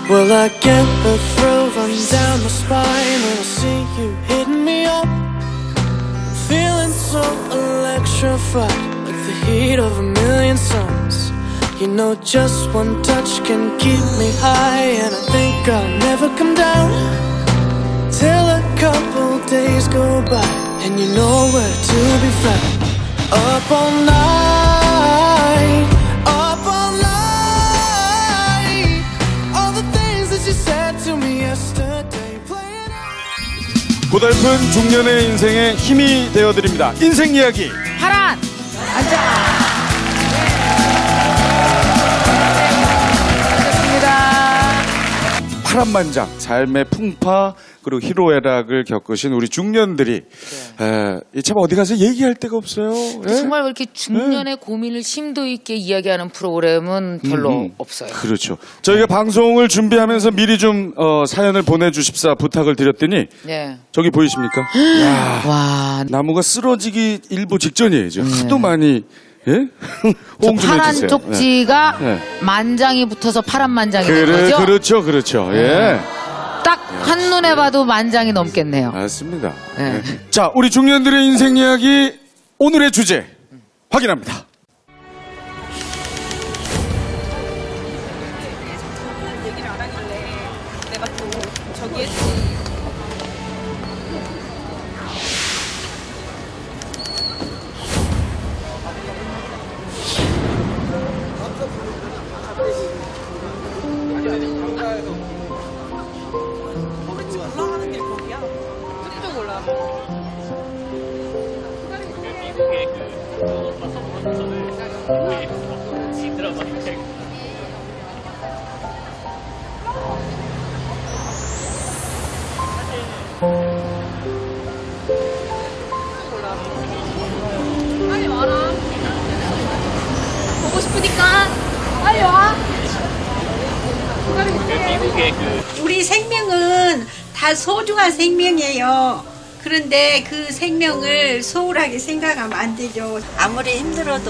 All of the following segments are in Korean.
Well, I get a thrill run down my spine when I see you hitting me up. I'm feeling so electrified, like the heat of a million suns. You know, just one touch can keep me high, and I think I'll never come down till a couple days go by, and you know where to be found. Up all night, up all night. All the things that you said to me yesterday, playing out. 고달픈 중년의 인생에 힘이 되어드립니다. 인생 이야기. 파란 앉아. 파란만장, 삶의 풍파 그리고 희로애락을 겪으신 우리 중년들이 참 어디 가서 얘기할 데가 없어요. 예? 정말 이렇게 중년의 고민을 심도 있게 이야기하는 프로그램은 별로 없어요. 그렇죠. 저희가 방송을 준비하면서 미리 좀 사연을 보내주십사 부탁을 드렸더니 네. 저기 보이십니까? 야, 와, 나무가 쓰러지기 일보 직전이에요. 지금 하도 많이 예? 호응 좀 파란 해주세요. 쪽지가 네. 만장이 붙어서 파란 만장이 된 거죠? 그렇죠, 그렇죠. 예. 딱 한눈에 봐도 만장이 넘겠네요. 맞습니다. 네. 네. 자, 우리 중년들의 인생 이야기 오늘의 주제 확인합니다. 얘기를 안 하길래 내가 또 저기 했지. 올라가는 길 거기야. 쭉 올라가. 빨리 와라. 보고 싶으니까 빨리 와. 우리 생명은 다 소중한 생명이에요. 그런데 그 생명을 소홀하게 생각하면 안 되죠. 아무리 힘들어도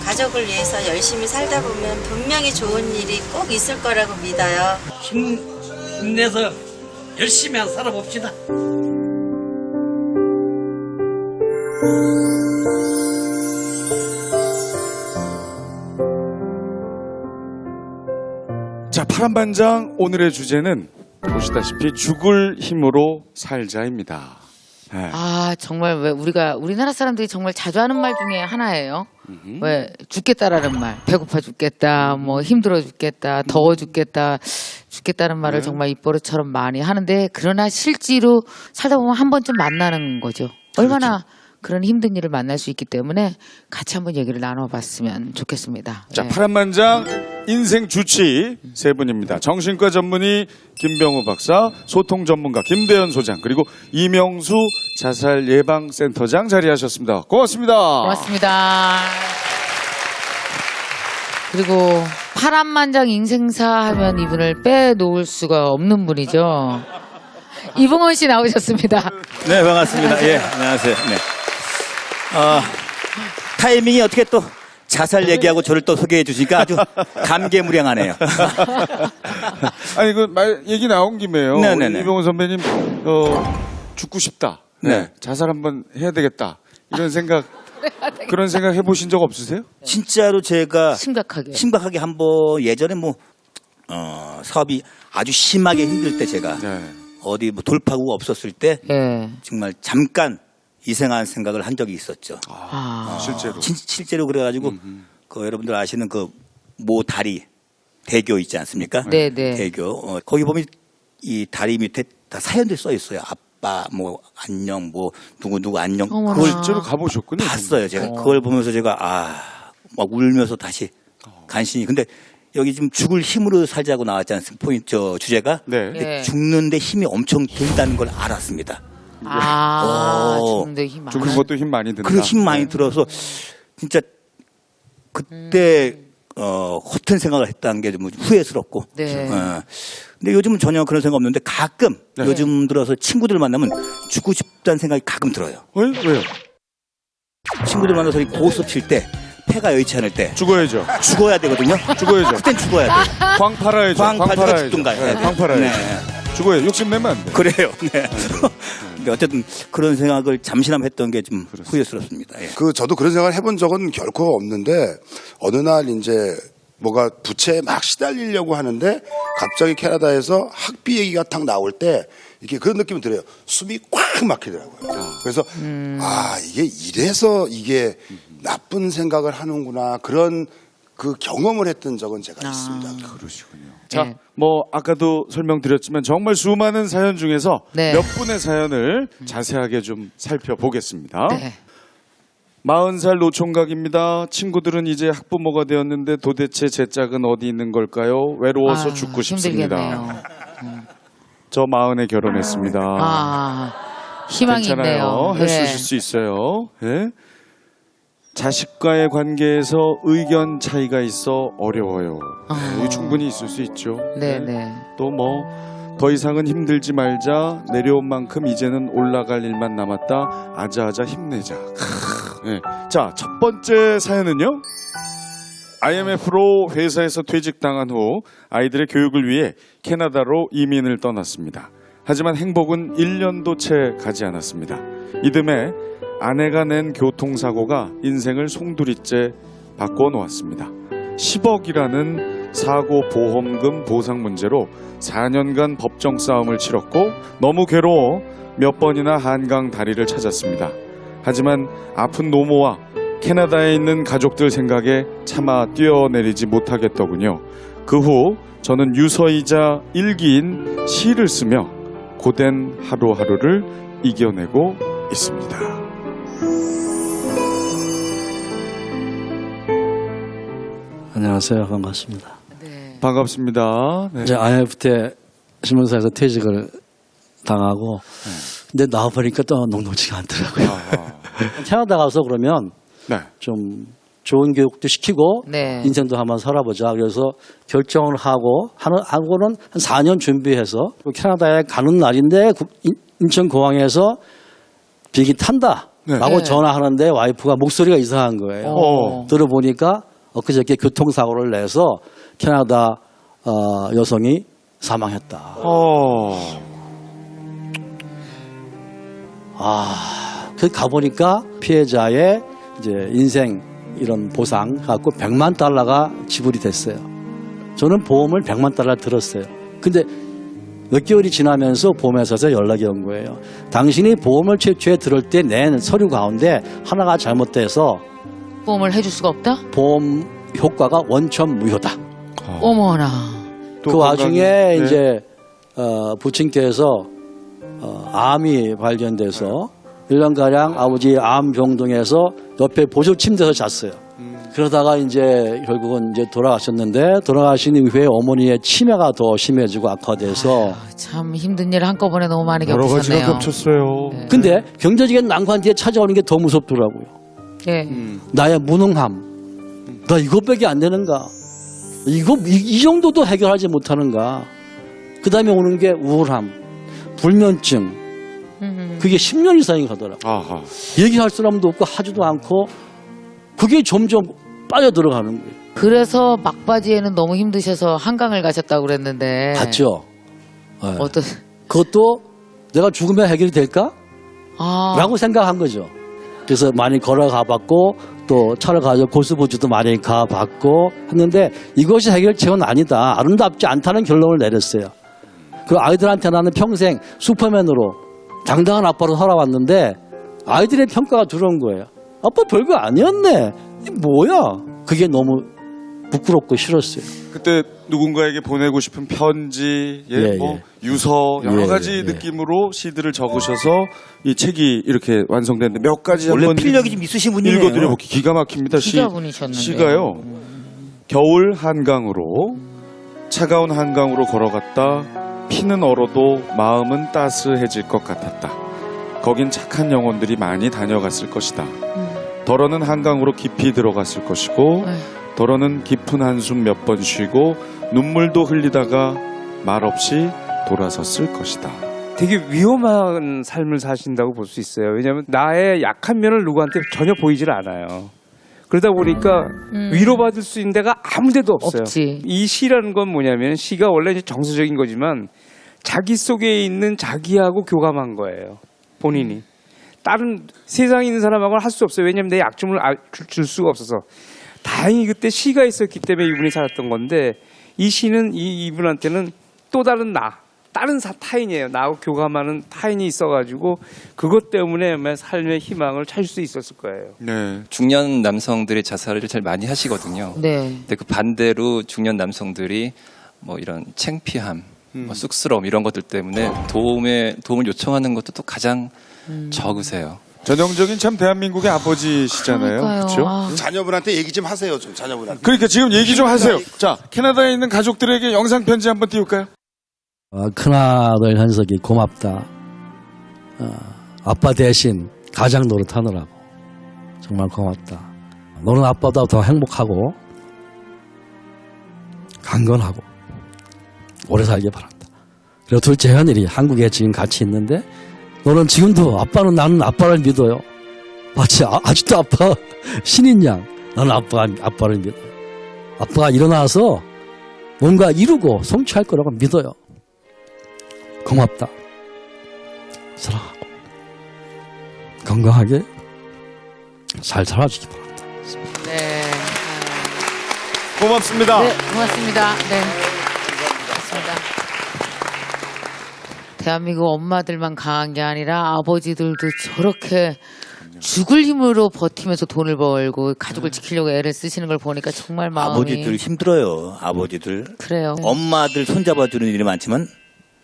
가족을 위해서 열심히 살다 보면 분명히 좋은 일이 꼭 있을 거라고 믿어요. 힘내서 열심히 한 살아봅시다. 자, 파란반장 오늘의 주제는 보시다시피 죽을 힘으로 살자입니다. 네. 아, 정말 왜 우리나라 사람들이 정말 자주 하는 말 중에 하나예요. 왜 죽겠다라는 말, 배고파 죽겠다, 뭐 힘들어 죽겠다, 더워 죽겠다, 죽겠다는 말을 정말 입버릇처럼 많이 하는데, 그러나 실제로 살다 보면 한 번쯤 만나는 거죠. 얼마나 그런 힘든 일을 만날 수 있기 때문에 같이 한번 얘기를 나눠봤으면 좋겠습니다. 자, 네. 파란만장 인생 주치 세 분입니다. 정신과 전문의 김병우 박사, 소통 전문가 김대현 소장, 그리고 이명수 자살 예방센터장 자리하셨습니다. 고맙습니다. 고맙습니다. 그리고 파란만장 인생사 하면 이분을 빼놓을 수가 없는 분이죠. 이봉원 씨 나오셨습니다. 네, 반갑습니다. 예, 안녕하세요. 네. 타이밍이 어떻게 또 자살 얘기하고 저를 또 소개해 주시니까 아주 감개무량하네요. 아니, 얘기 나온 김에요. 네네네. 이병훈 선배님, 죽고 싶다. 네. 자살 한번 해야 되겠다. 이런 생각, 그런 생각 해보신 적 없으세요? 진짜로 제가 심각하게 한번 예전에 사업이 아주 심하게 힘들 때 제가 네. 어디 뭐 돌파구가 없었을 때 예. 정말 잠깐 이생한 생각을 한 적이 있었죠. 실제로. 실제로 그래가지고 그 여러분들 아시는 그 모 다리 대교 있지 않습니까? 네네. 대교 거기 보면 이 다리 밑에 다 사연들이 써 있어요. 아빠 뭐 안녕 뭐 누구 안녕. 어머나. 그걸 실제로 가보셨군요. 봤어요. 제가 그걸 보면서 제가 막 울면서 다시 간신히. 근데 여기 지금 죽을 힘으로 살자고 나왔지 않습니까? 포인트 주제가. 네. 네. 죽는데 힘이 엄청 든다는 걸 알았습니다. 죽는데 힘 많아. 죽은 것도 힘 많이 든다. 그 힘 많이 들어서 진짜 그때 허튼 생각을 했다는 게 좀 후회스럽고. 네. 근데 요즘은 전혀 그런 생각 없는데 가끔 네. 요즘 들어서 친구들 만나면 죽고 싶다는 생각이 가끔 들어요. 왜요? 친구들 만나서 고스톱 칠 때 폐가 여의치 않을 때 죽어야죠. 죽어야 되거든요. 죽어야죠. 그땐 죽어야 돼. 광 팔아야죠. 광 팔아야 죽든가. 네, 광 팔아야죠. 네. 죽어야 욕심내면 안 돼. 그래요. 네. 근데 어쨌든 그런 생각을 잠시나마 했던 게 좀 후회스럽습니다. 예. 저도 그런 생각을 해본 적은 결코 없는데 어느 날 이제 뭐가 부채에 막 시달리려고 하는데 갑자기 캐나다에서 학비 얘기가 딱 나올 때 이게 그런 느낌이 들어요. 숨이 꽉 막히더라고요. 그래서 이게 이래서 이게 나쁜 생각을 하는구나 그런 그 경험을 했던 적은 제가 있습니다. 그러시군요. 자, 뭐 아까도 설명드렸지만 정말 수많은 사연 중에서 네. 몇 분의 사연을 자세하게 좀 살펴보겠습니다. 네. 40살 노총각입니다. 친구들은 이제 학부모가 되었는데 도대체 제 짝은 어디 있는 걸까요? 외로워서 죽고 싶습니다. 힘들겠네요. 저 40에 결혼했습니다. 희망이 괜찮아요. 있네요. 할 수 있을 수 있어요. 예? 자식과의 관계에서 의견 차이가 있어 어려워요. 이거 충분히 있을 수 있죠. 네네. 또 뭐 더 이상은 힘들지 말자. 내려온 만큼 이제는 올라갈 일만 남았다. 아자아자 힘내자. 예. 자, 첫 번째 사연은요. IMF로 회사에서 퇴직당한 후 아이들의 교육을 위해 캐나다로 이민을 떠났습니다. 하지만 행복은 1년도 채 가지 않았습니다. 이듬해 아내가 낸 교통사고가 인생을 송두리째 바꿔놓았습니다. 10억이라는 사고 보험금 보상 문제로 4년간 법정 싸움을 치렀고 너무 괴로워 몇 번이나 한강 다리를 찾았습니다. 하지만 아픈 노모와 캐나다에 있는 가족들 생각에 차마 뛰어내리지 못하겠더군요. 그 후 저는 유서이자 일기인 시를 쓰며 고된 하루하루를 이겨내고 있습니다. 안녕하세요. 반갑습니다. 반갑습니다. 네. 이제 IMF 때 신문사에서 퇴직을 당하고 근데 나와보니까 또 녹록지가 않더라고요. 캐나다 가서 그러면 네. 좀 좋은 교육도 시키고 네. 인생도 한번 살아보자. 그래서 결정을 하고는 한 4년 준비해서 캐나다에 가는 날인데 인천공항에서 비행기 탄다. 라고 네. 전화하는데 와이프가 목소리가 이상한 거예요. 들어보니까 엊그저께 교통사고를 내서 캐나다 여성이 사망했다. 그 가보니까 피해자의 이제 인생 이런 보상 갖고 100만 달러가 지불이 됐어요. 저는 보험을 100만 달러 들었어요. 근데 몇 개월이 지나면서 보험회사에서 연락이 온 거예요. 당신이 보험을 최초에 들을 때 낸 서류 가운데 하나가 잘못돼서 보험을 해줄 수가 없다? 보험 효과가 원천 무효다. 어머나. 그 와중에 이제 부친께서 암이 발견돼서 1년가량 아버지 암 병동에서 옆에 보조 침대에서 잤어요. 그러다가 이제 결국은 이제 돌아가셨는데 돌아가신 이후에 어머니의 치매가 더 심해지고 악화돼서 참 힘든 일 한꺼번에 너무 많이 여러 가지가 겪으셨네요. 겹쳤어요. 근데 경제적인 난관 뒤에 찾아오는 게 더 무섭더라고요. 예. 나의 무능함. 나 이것밖에 안 되는가? 이 정도도 해결하지 못하는가? 그 다음에 오는 게 우울함, 불면증. 그게 10년 이상이 가더라고요. 아하. 얘기할 사람도 없고 하지도 않고 그게 점점 빠져들어가는 거예요. 그래서 막바지에는 너무 힘드셔서 한강을 가셨다고 그랬는데. 봤죠? 네. 어떤. 그것도 내가 죽으면 해결이 될까? 라고 생각한 거죠. 그래서 많이 걸어가 봤고 또 차를 가지고 고스부지도 많이 가봤고 했는데 이것이 해결책은 아니다. 아름답지 않다는 결론을 내렸어요. 그 아이들한테 나는 평생 슈퍼맨으로 당당한 아빠로 살아왔는데 아이들의 평가가 들어온 거예요. 아빠 별거 아니었네. 이게 뭐야? 그게 너무 부끄럽고 싫었어요. 그때 누군가에게 보내고 싶은 편지, 뭐 유서 여러 가지 느낌으로 시들을 적으셔서 이 책이 이렇게 완성됐는데 몇 가지 원래 한번 필력이 좀 있으신 분이네요. 읽어드려볼게요. 기가 막힙니다. 기자분이셨는데. 시가요. 겨울 한강으로 차가운 한강으로 걸어갔다. 피는 얼어도 마음은 따스해질 것 같았다. 거긴 착한 영혼들이 많이 다녀갔을 것이다. 덜어는 한강으로 깊이 들어갔을 것이고 덜어는 깊은 한숨 몇 번 쉬고 눈물도 흘리다가 말없이 돌아섰을 것이다. 되게 위험한 삶을 사신다고 볼 수 있어요. 왜냐하면 나의 약한 면을 누구한테 전혀 보이질 않아요. 그러다 보니까 위로받을 수 있는 데가 아무 데도 없어요. 없지. 이 시라는 건 뭐냐면 시가 원래 이제 정서적인 거지만 자기 속에 있는 자기하고 교감한 거예요. 본인이. 다른 세상에 있는 사람하고는 할 수 없어요. 왜냐하면 내 약점을 줄 수가 없어서. 다행히 그때 시가 있었기 때문에 이분이 살았던 건데 이 시는 이분한테는 또 다른 다른 타인이에요. 나하고 교감하는 타인이 있어가지고 그것 때문에 삶의 희망을 찾을 수 있었을 거예요. 네. 중년 남성들이 자살을 제일 많이 하시거든요. 네. 근데 그 반대로 중년 남성들이 뭐 이런 창피함, 뭐 쑥스러움 이런 것들 때문에 도움을 요청하는 것도 또 가장 적으세요. 전형적인 참 대한민국의 아버지시잖아요. 그러니까요. 그렇죠? 아. 자녀분한테 얘기 좀 하세요. 좀 자녀분한테. 그러니까 지금 얘기 좀 하세요. 자, 캐나다에 있는 가족들에게 영상 편지 한번 띄울까요? 큰아들 현석이 고맙다. 아빠 대신 가장 노릇하느라고 정말 고맙다. 너는 아빠보다 더 행복하고 강건하고 오래 살길 바란다. 그리고 둘째 현일이 한국에 지금 같이 있는데 너는 지금도 나는 아빠를 믿어요. 마치 아직도 아빠 신인 양 나는 아빠를 믿어요. 아빠가 일어나서 뭔가 이루고 성취할 거라고 믿어요. 고맙다. 사랑하고 건강하게 잘 살아주기 바랍니다. 네. 고맙습니다. 네, 고맙습니다. 네. 고맙습니다. 대한민국 엄마들만 강한 게 아니라 아버지들도 저렇게 죽을 힘으로 버티면서 돈을 벌고 가족을 지키려고 애를 쓰시는 걸 보니까 정말 마음이 아버지들 힘들어요. 아버지들. 그래요. 엄마들 손잡아주는 일이 많지만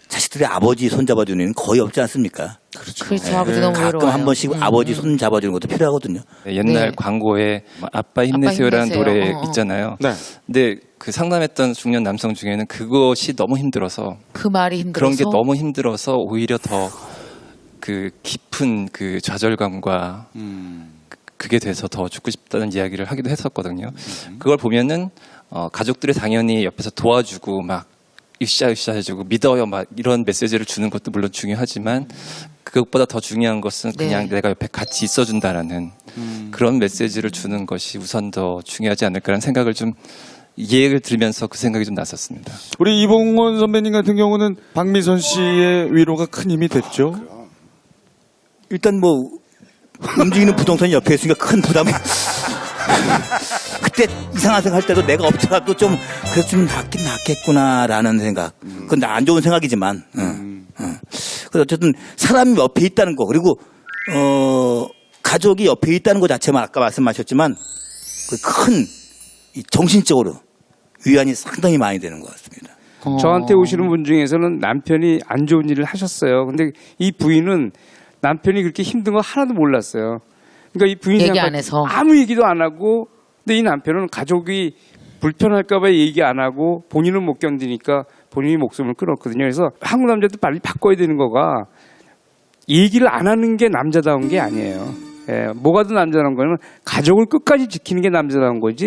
자식들이 아버지 손잡아주는 일은 거의 없지 않습니까? 그렇죠. 아버지 너무 가끔 외로워요. 한 번씩 아버지 손잡아주는 것도 필요하거든요. 옛날 네. 광고에 아빠 힘내세요라는 힘내세요. 노래 있잖아요. 네. 근데 그 상담했던 중년 남성 중에는 그것이 너무 힘들어서 그 말이 힘들어서 그런 게 너무 힘들어서 오히려 더 그 깊은 그 좌절감과 그게 돼서 더 죽고 싶다는 이야기를 하기도 했었거든요. 그걸 보면은 가족들이 당연히 옆에서 도와주고 막 으쌰으쌰 해주고 믿어요 막 이런 메시지를 주는 것도 물론 중요하지만 그것보다 더 중요한 것은 그냥 내가 옆에 같이 있어준다라는 그런 메시지를 주는 것이 우선 더 중요하지 않을까라는 생각을 좀 이 얘기를 들으면서 그 생각이 좀 났었습니다. 우리 이봉원 선배님 같은 경우는 박미선 씨의 위로가 큰 힘이 됐죠. 일단 뭐 움직이는 부동산이 옆에 있으니까 큰 부담이 그때 이상한 생각 할 때도 내가 없더라도 좀 그래도 좀 낫겠구나라는 생각. 그건 안 좋은 생각이지만 그래서 어쨌든 사람이 옆에 있다는 거 그리고 가족이 옆에 있다는 것 자체만 아까 말씀하셨지만 그 큰 정신적으로 위안이 상당히 많이 되는 것 같습니다. 저한테 오시는 분 중에서는 남편이 안 좋은 일을 하셨어요. 근데 이 부인은 남편이 그렇게 힘든 거 하나도 몰랐어요. 그러니까 이 부인이 얘기 안 해서 아무 얘기도 안 하고 근데 이 남편은 가족이 불편할까 봐 얘기 안 하고 본인은 못 견디니까 본인이 목숨을 끊었거든요. 그래서 한국 남자도 빨리 바꿔야 되는 거가 얘기를 안 하는 게 남자다운 게 아니에요. 예, 뭐가 더 남자다운 거는 가족을 끝까지 지키는 게 남자다운 거지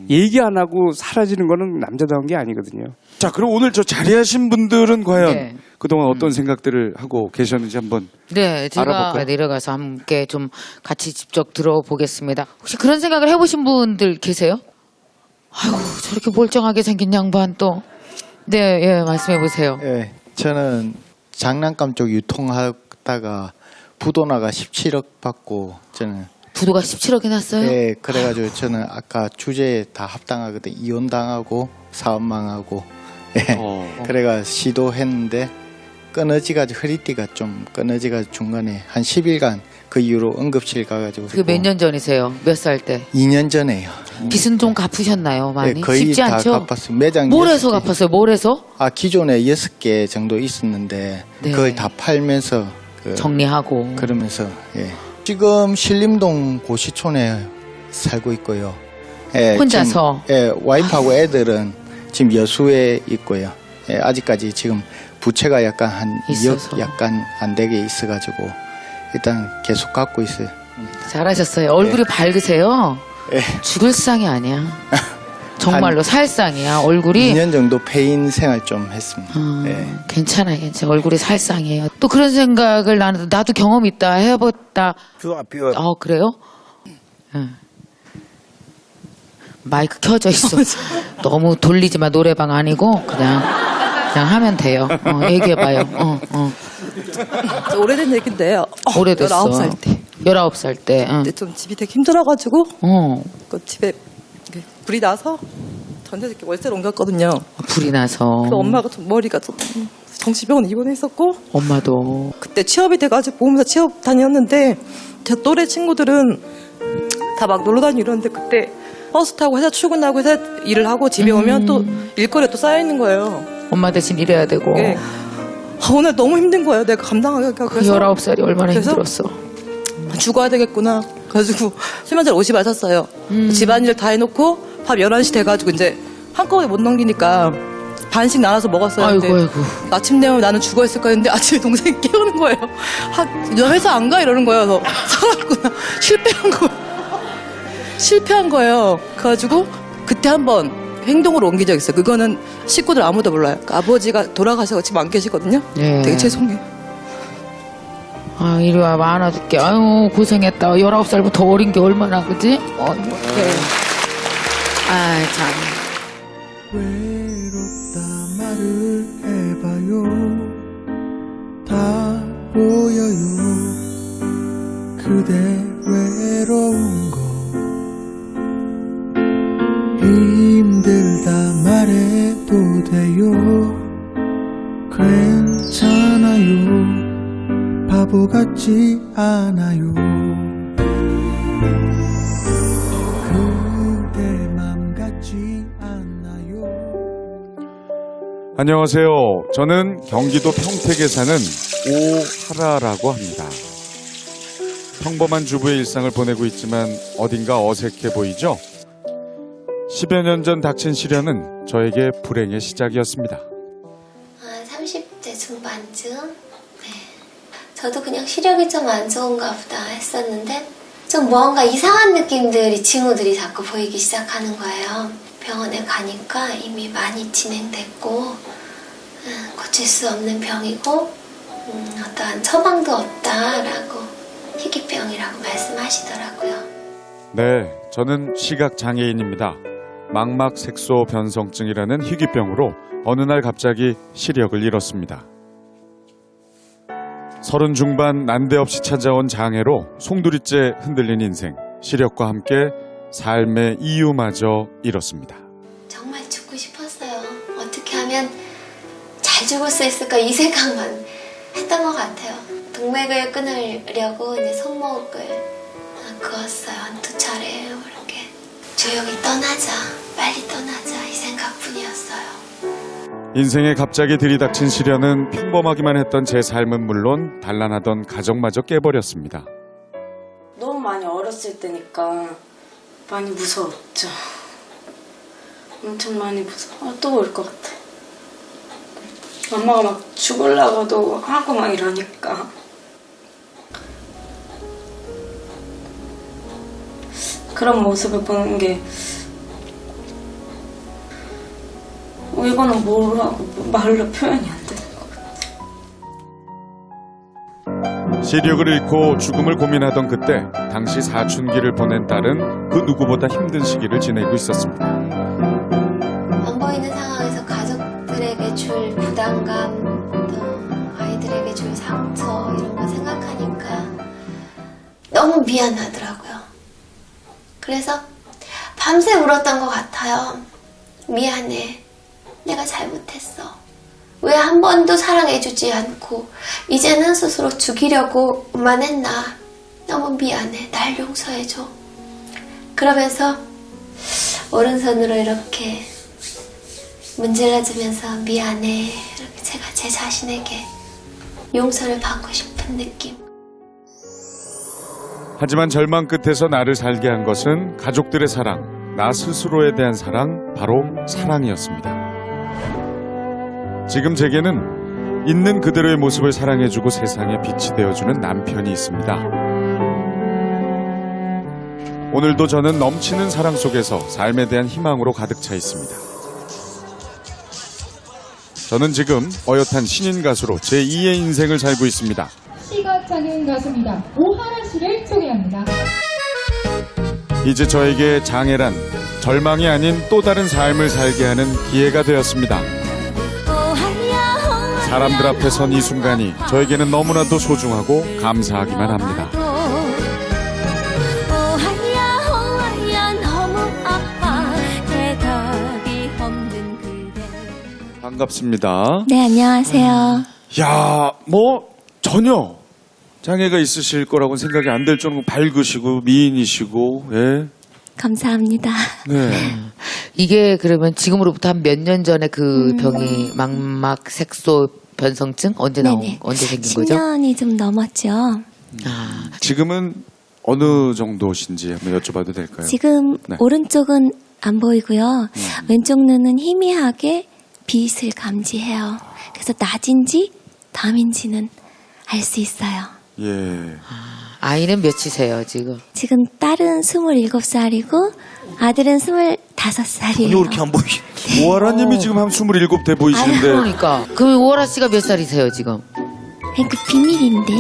얘기 안 하고 사라지는 거는 남자다운 게 아니거든요. 자, 그럼 오늘 저 자리하신 분들은 과연 네. 그동안 어떤 생각들을 하고 계셨는지 한번 네, 제가 알아볼까요? 내려가서 함께 좀 같이 직접 들어보겠습니다. 혹시 그런 생각을 해보신 분들 계세요? 아이고, 저렇게 멀쩡하게 생긴 양반 또. 네, 예, 말씀해 보세요. 예, 저는 장난감 쪽 유통하다가 부도나가 17억 받고 저는 부도가 17억이 났어요? 예, 그래가지고 저는 아까 주제에 다 합당하거든. 이혼 당하고 사업 망하고 예, 그래가 시도했는데 끊어지가지고 허리띠가 좀 끊어지가지고 중간에 한 10일간 그 이후로 응급실 가가지고 그게 몇 년 전이세요? 몇 살 때? 2년 전에요. 빚은 좀 갚으셨나요? 많이? 예, 거의 쉽지 다 않죠? 갚았어요. 매장 뭘 해서 6개. 갚았어요? 뭘 해서? 아 기존에 6개 정도 있었는데 네. 그걸 다 팔면서 정리하고. 그러면서 예. 지금 신림동 고시촌에 살고 있고요. 예, 혼자서? 지금, 예, 와이프하고 애들은 지금 여수에 있고요. 예, 아직까지 지금 부채가 약간 한 있어서. 2억 약간 안 되게 있어가지고 일단 계속 갖고 있어요. 잘하셨어요. 얼굴이 밝으세요. 예. 죽을 상이 아니야. 정말로 살상이야. 얼굴이 2년 정도 폐인 생활 좀 했습니다. 예. 괜찮아요. 괜찮아. 얼굴이 살상이에요. 또 그런 생각을 나도 경험 있다. 해봤다. 그 앞에 그래요? 마이크 켜져 있어. 너무 돌리지 마. 노래방 아니고 그냥 하면 돼요. 얘기해봐요. 오래된 얘긴데요. 오래됐어. 19살 때. 19살 때. 그때 좀 집이 되게 힘들어가지고 그 집에 불이 나서 전세 이렇게 월세로 옮겼거든요. 불이 나서. 그 엄마가 좀 머리가 좀 정신병원 입원했었고. 엄마도. 그때 취업이 돼가지고 보험사 취업 다녔는데 제 또래 친구들은 다 막 놀러 다니고 이러는데 그때 버스 타고 회사 출근하고 회사 일을 하고 집에 오면 또 일거리가 또 쌓여있는 거예요. 엄마 대신 일해야 되고. 네. 오늘 너무 힘든 거예요. 내가 감당하기가. 그 19살이 얼마나 힘들었어. 죽어야 되겠구나. 그래가지고 수면제를 50알 샀어요. 집안일 다 해놓고 밤 11시 돼가지고 이제 한꺼번에 못 넘기니까 반씩 나눠서 먹었어요. 아이고. 아침 되면 나는 죽어있을 거야 했는데 아침에 동생이 깨우는 거예요. 너 회사 안 가? 이러는 거예요. 너 살았구나. 실패한 거예요. 그래가지고 그때 한번 행동으로 옮긴 적 있어요. 그거는 식구들 아무도 몰라요. 그러니까 아버지가 돌아가셔서 지금 안 계시거든요. 네. 되게 죄송해요. 아, 이리 와, 안아줄게. 아유, 고생했다. 19살부터 어린 게 얼마나, 그지? 어떡해. 아, 참. 외롭다 말을 해봐요. 다 보여요. 그대 외로운 거. 힘들다 말해도 돼요. 괜찮아요. 바보 같지 않아요. 그대 맘 같지 않아요. 안녕하세요. 저는 경기도 평택에 사는 오하라라고 합니다. 평범한 주부의 일상을 보내고 있지만 어딘가 어색해 보이죠? 10여 년 전 닥친 시련은 저에게 불행의 시작이었습니다. 30대 중반쯤? 네. 저도 그냥 시력이 좀 안 좋은가 보다 했었는데 좀 뭔가 이상한 느낌들이 징후들이 자꾸 보이기 시작하는 거예요. 병원에 가니까 이미 많이 진행됐고 고칠 수 없는 병이고 어떠한 처방도 없다라고 희귀병이라고 말씀하시더라고요. 네, 저는 시각장애인입니다. 망막색소 변성증이라는 희귀병으로 어느 날 갑자기 시력을 잃었습니다. 30 중반 난데없이 찾아온 장애로 송두리째 흔들린 인생, 시력과 함께 삶의 이유마저 잃었습니다. 정말 죽고 싶었어요. 어떻게 하면 잘 죽을 수 있을까 이 생각만 했던 것 같아요. 동맥을 끊으려고 이제 손목을 그었어요. 한두 차례 이렇게 조용히 떠나자, 빨리 떠나자 이 생각뿐이었어요. 인생에 갑자기 들이닥친 시련은 평범하기만 했던 제 삶은 물론 단란하던 가정마저 깨버렸습니다. 너무 많이 어렸을 때니까 많이 무서웠죠. 엄청 많이 무서워. 또 올 것 같아. 엄마가 막 죽으려고도 하고 막 이러니까. 그런 모습을 보는 게 이거는 뭐라고 말로 표현이 안 되는 것 같아요. 시력을 잃고 죽음을 고민하던 그때 당시 사춘기를 보낸 딸은 그 누구보다 힘든 시기를 지내고 있었습니다. 안 보이는 상황에서 가족들에게 줄 부담감 또 아이들에게 줄 상처 이런 거 생각하니까 너무 미안하더라고요. 그래서 밤새 울었던 것 같아요. 미안해. 내가 잘못했어. 왜 한 번도 사랑해주지 않고 이제는 스스로 죽이려고만 했나. 너무 미안해. 날 용서해줘. 그러면서 오른손으로 이렇게 문질러주면서 미안해. 이렇게 제가 제 자신에게 용서를 받고 싶은 느낌. 하지만 절망 끝에서 나를 살게 한 것은 가족들의 사랑, 나 스스로에 대한 사랑, 바로 사랑이었습니다. 지금 제게는 있는 그대로의 모습을 사랑해주고 세상에 빛이 되어주는 남편이 있습니다. 오늘도 저는 넘치는 사랑 속에서 삶에 대한 희망으로 가득 차 있습니다. 저는 지금 어엿한 신인 가수로 제2의 인생을 살고 있습니다. 시각장애인 가수입니다. 오하라 씨를 소개합니다. 이제 저에게 장애란 절망이 아닌 또 다른 삶을 살게 하는 기회가 되었습니다. 사람들 앞에 선 이 순간이 저에게는 너무나도 소중하고 감사하기만 합니다. 반갑습니다. 네, 안녕하세요. 야, 뭐 전혀 장애가 있으실 거라고는 생각이 안 될 정도로 밝으시고 미인이시고, 예. 감사합니다. 네. 이게 그러면 지금으로부터 한 몇 년 전에 그 병이 망막 색소 변성증 언제 언제 생긴 거죠? 10년이 좀 넘었죠. 지금은 어느 정도신지 한번 여쭤봐도 될까요? 지금 네. 오른쪽은 안 보이고요. 왼쪽 눈은 희미하게 빛을 감지해요. 그래서 낮인지 밤인지는 알 수 있어요. 예. 아이는 몇이세요 지금? 지금 딸은 27살이고 아들은 25살이에요. 전혀 그렇게 안 보이시. 오하라님이 지금 한 27 돼 보이시는데. 그러니까. 그럼 오하라 씨가 몇 살이세요 지금? 그 비밀인데.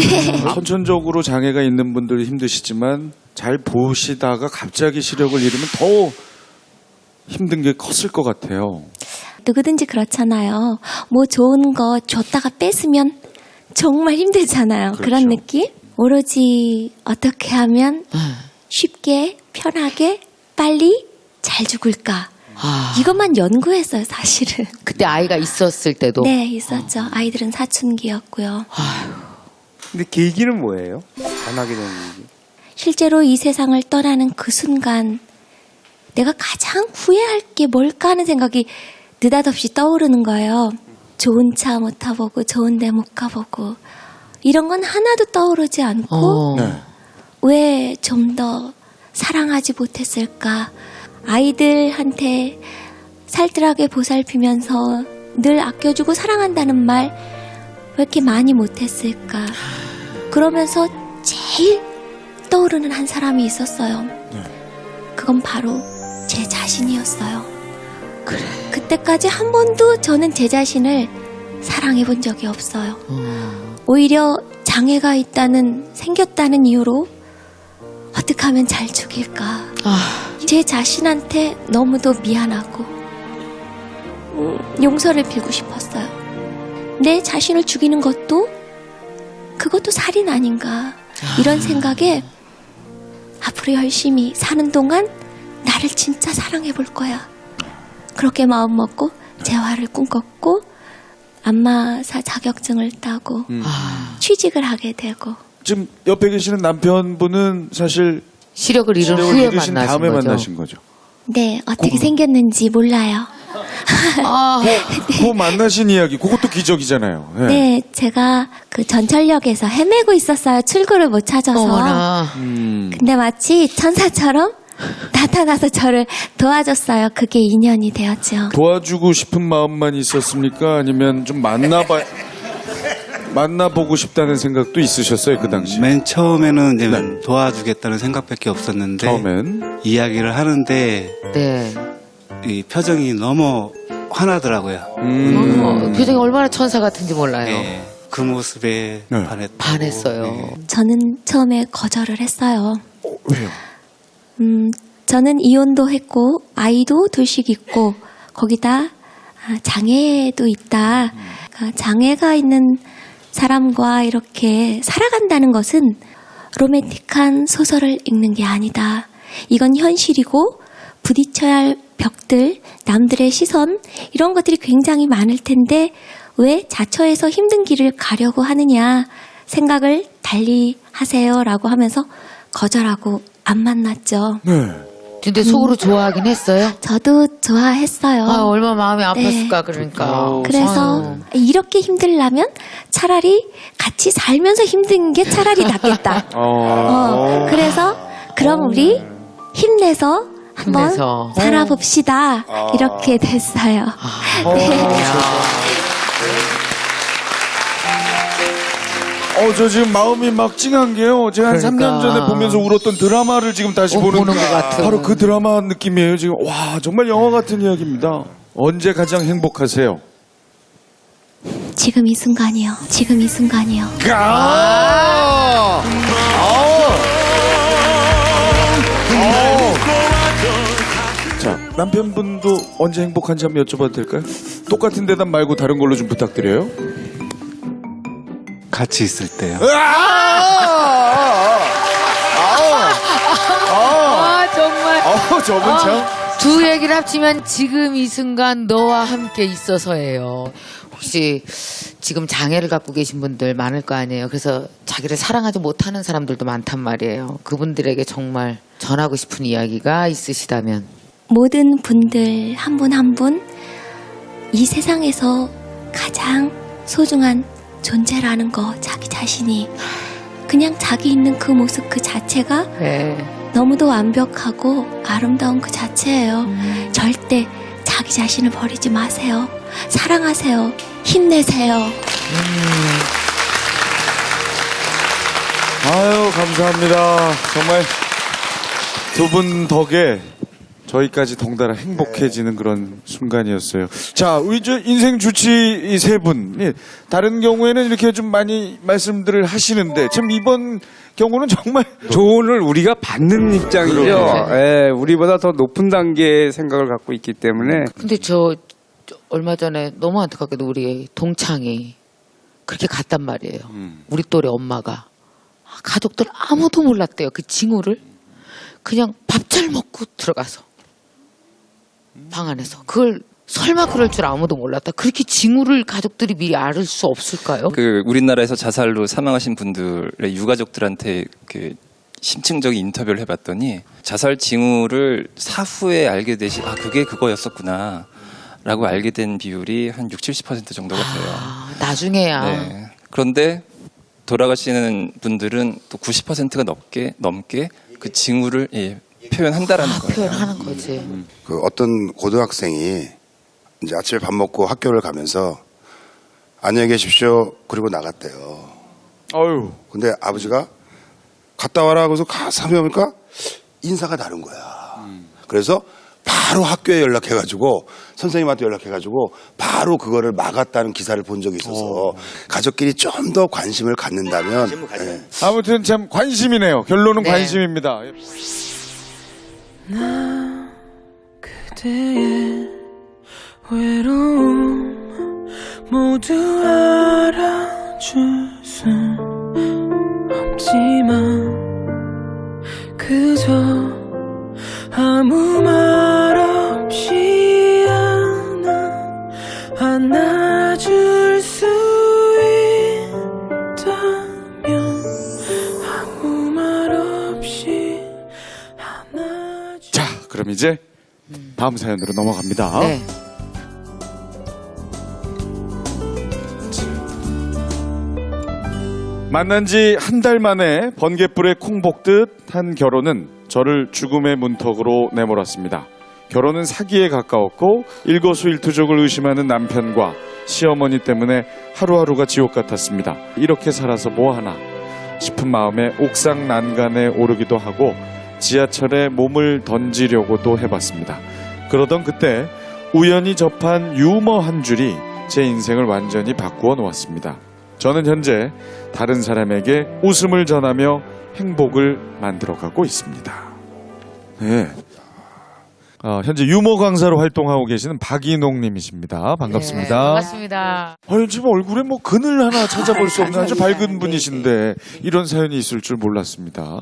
네. 선천적으로 장애가 있는 분들 힘드시지만 잘 보시다가 갑자기 시력을 잃으면 더 힘든 게 컸을 것 같아요. 누구든지 그렇잖아요. 뭐 좋은 거 줬다가 뺏으면 정말 힘들잖아요. 그렇죠. 그런 느낌? 오로지 어떻게 하면 쉽게, 편하게, 빨리 잘 죽을까? 이것만 연구했어요, 사실은. 그때 아이가 있었을 때도? 네, 있었죠. 아이들은 사춘기였고요. 근데 계기는 뭐예요? 안 하게 되는 계기? 실제로 이 세상을 떠나는 그 순간 내가 가장 후회할 게 뭘까 하는 생각이 느닷없이 떠오르는 거예요. 좋은 차 못 타보고 좋은 데 못 가보고 이런 건 하나도 떠오르지 않고 왜 좀 더 사랑하지 못했을까? 아이들한테 살뜰하게 보살피면서 늘 아껴주고 사랑한다는 말 왜 이렇게 많이 못했을까? 그러면서 제일 떠오르는 한 사람이 있었어요. 그건 바로 제 자신이었어요. 그때까지 한 번도 저는 제 자신을 사랑해 본 적이 없어요. 오히려 장애가 생겼다는 이유로 어떻게 하면 잘 죽일까. 제 자신한테 너무도 미안하고 용서를 빌고 싶었어요. 내 자신을 죽이는 그것도 살인 아닌가. 이런 생각에 앞으로 열심히 사는 동안 나를 진짜 사랑해 볼 거야. 그렇게 마음 먹고 재활을 꿈꿨고 안마사 자격증을 따고 취직을 하게 되고. 지금 옆에 계시는 남편분은 사실 시력을 잃은 후에 잃으신 만나신 다음에 거죠? 만나신 거죠. 네, 어떻게 생겼는지 몰라요. 그 만나신 이야기, 그것도 기적이잖아요. 네. 네, 제가 그 전철역에서 헤매고 있었어요. 출구를 못 찾아서. 어머나. 근데 마치 천사처럼 나타나서 저를 도와줬어요. 그게 인연이 되었죠. 도와주고 싶은 마음만 있었습니까? 아니면 좀 만나보고 싶다는 생각도 있으셨어요, 그 당시? 맨 처음에는 이제 도와주겠다는 생각밖에 없었는데 처음엔 이야기를 하는데 이 표정이 너무 화나더라고요. 표정이 얼마나 천사 같은지 몰라요. 네, 그 모습에 반했어요. 저는 처음에 거절을 했어요. 왜요? 저는 이혼도 했고 아이도 둘씩 있고 거기다 장애도 있다. 그러니까 장애가 있는 사람과 이렇게 살아간다는 것은 로맨틱한 소설을 읽는 게 아니다. 이건 현실이고 부딪혀야 할 벽들, 남들의 시선 이런 것들이 굉장히 많을 텐데 왜 자처해서 힘든 길을 가려고 하느냐 생각을 달리 하세요라고 하면서 거절하고 안 만났죠. 근데 속으로 좋아하긴 했어요? 저도 좋아했어요. 얼마나 마음이 아팠을까 그러니까. 그래서 이렇게 힘들려면 차라리 같이 살면서 힘든 게 차라리 낫겠다. 그래서 그럼 우리 힘내서 한번 살아봅시다. 이렇게 됐어요. 저 지금 마음이 막 찡한 게요. 제가 한 3년 전에 보면서 울었던 드라마를 지금 다시 보는 것 같은. 바로 그 드라마 느낌이에요. 지금 와 정말 영화 같은 이야기입니다. 언제 가장 행복하세요? 지금 이 순간이요. 지금 이 순간이요. 남편분도 언제 행복한지 한번 여쭤봐도 될까요? 똑같은 대답 말고 다른 걸로 좀 부탁드려요. 같이 있을 때요. 정말. 저분 참. 두 얘기를 합치면 지금 이 순간 너와 함께 있어서예요. 혹시 지금 장애를 갖고 계신 분들 많을 거 아니에요. 그래서 자기를 사랑하지 못하는 사람들도 많단 말이에요. 그분들에게 정말 전하고 싶은 이야기가 있으시다면. 모든 분들 한 분 한 분 이 세상에서 가장 소중한 존재라는 거, 자기 자신이 그냥 자기 있는 그 모습 그 자체가 너무도 완벽하고 아름다운 그 자체예요. 절대 자기 자신을 버리지 마세요. 사랑하세요. 힘내세요. 아유, 감사합니다. 정말 두 분 덕에 저희까지 덩달아 행복해지는 그런 순간이었어요. 자, 우리 저 인생 주치 이 세 분. 다른 경우에는 이렇게 좀 많이 말씀들을 하시는데 지금 이번 경우는 정말 조언을 우리가 받는 입장이죠. 예, 우리보다 더 높은 단계의 생각을 갖고 있기 때문에. 근데 저 얼마 전에 너무 안타깝게도 우리 동창이 그렇게 갔단 말이에요. 우리 또래 엄마가. 가족들 아무도 몰랐대요. 그 징후를. 그냥 밥 잘 먹고 들어가서. 방 안에서. 그걸 설마 그럴 줄 아무도 몰랐다. 그렇게 징후를 가족들이 미리 알 수 없을까요? 그 우리나라에서 자살로 사망하신 분들의 유가족들한테 그 심층적인 인터뷰를 해봤더니 자살 징후를 사후에 알게 되시 그게 그거였었구나 라고 알게 된 비율이 한 60-70% 정도가 돼요. 나중에야. 네. 그런데 돌아가시는 분들은 또 90%가 넘게 그 징후를 표현한다라는 거예요. 표현하는 거지. 그 어떤 고등학생이 이제 아침에 밥 먹고 학교를 가면서 안녕히 계십시오. 그리고 나갔대요. 어유. 근데 아버지가 갔다 와라. 그래서 가서 보니까 인사가 다른 거야. 그래서 바로 학교에 연락해가지고 선생님한테 연락해가지고 바로 그거를 막았다는 기사를 본 적이 있어서 가족끼리 좀 더 관심을 갖는다면. 아무튼 참 관심이네요. 결론은 관심입니다. 나 그대의 외로움 모두 알아줄 순 없지만 그저 아무 말 없이 안아줄 수 있다면 아무 말 없이 자, 그럼 이제 다음 사연으로 넘어갑니다. 네. 만난 지 한 달 만에 번갯불에 콩 볶듯 한 결혼은 저를 죽음의 문턱으로 내몰았습니다. 결혼은 사기에 가까웠고 일거수일투족을 의심하는 남편과 시어머니 때문에 하루하루가 지옥 같았습니다. 이렇게 살아서 뭐하나 싶은 마음에 옥상 난간에 오르기도 하고 지하철에 몸을 던지려고도 해봤습니다. 그러던 그때 우연히 접한 유머 한 줄이 제 인생을 완전히 바꾸어 놓았습니다. 저는 현재 다른 사람에게 웃음을 전하며 행복을 만들어가고 있습니다. 네. 현재 유머 강사로 활동하고 계시는 박인홍님이십니다. 반갑습니다. 네, 반갑습니다. 지금 얼굴에 뭐 근을 하나 찾아볼 수 없는 아주 밝은 분이신데 이런 사연이 있을 줄 몰랐습니다.